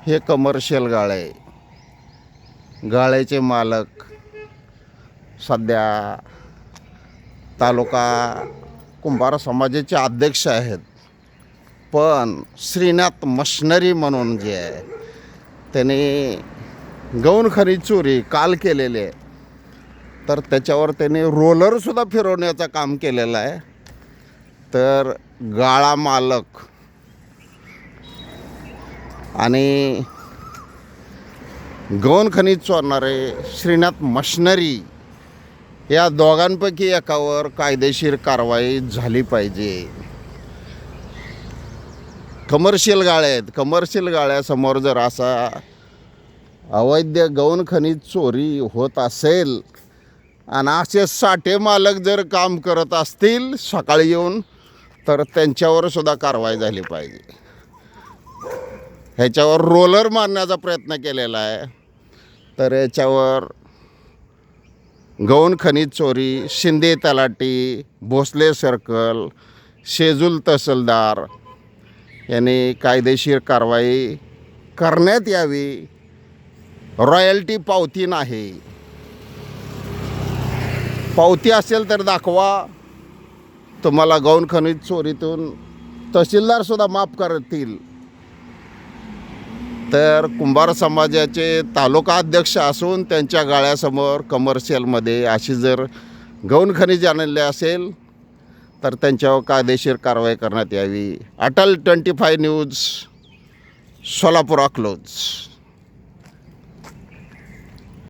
हे कमर्शियल गाळे. गाळ्याचे मालक सध्या तालुका कुंभार समाजाचे अध्यक्ष आहेत. पण श्रीनाथ मशनरी म्हणून जे आहे त्याने गौण खनिज चोरी काल केलेली आहे. तर त्याच्यावर त्याने रोलरसुद्धा फिरवण्याचं काम केलेलं आहे. तर गाळा मालक आणि गौण खनिज चोरणारे श्रीनाथ मशनरी या दोघांपैकी एकावर कायदेशीर कारवाई झाली पाहिजे. कमर्शियल गाळे आहेत. कमर्शियल गाळ्यासमोर जर असा अवैध गौण खनिज चोरी होत असेल आणि असे साठे मालक जर काम करत असतील सकाळी येऊन, तर त्यांच्यावर सुद्धा कारवाई झाली पाहिजे. ह्याच्यावर रोलर मारण्याचा प्रयत्न केलेला आहे. तर याच्यावर गौण खनिज चोरी, शिंदे तलाठी, भोसले सर्कल, शेजूल तहसीलदार यांनी कायदेशीर कारवाई करण्यात यावी. रॉयल्टी पावती नाही. पावती असेल तर दाखवा. तुम्हाला गौण खनिज चोरीतून तहसीलदारसुद्धा माफ करतील. तर कुंभार समाजाचे तालुका अध्यक्ष असून त्यांच्या गाळ्यासमोर कमर्शियलमध्ये अशी जर गौण खनिज आणले असेल तर त्यांच्यावर कायदेशीर कारवाई करण्यात यावी. Atal 25 news, Solapur close.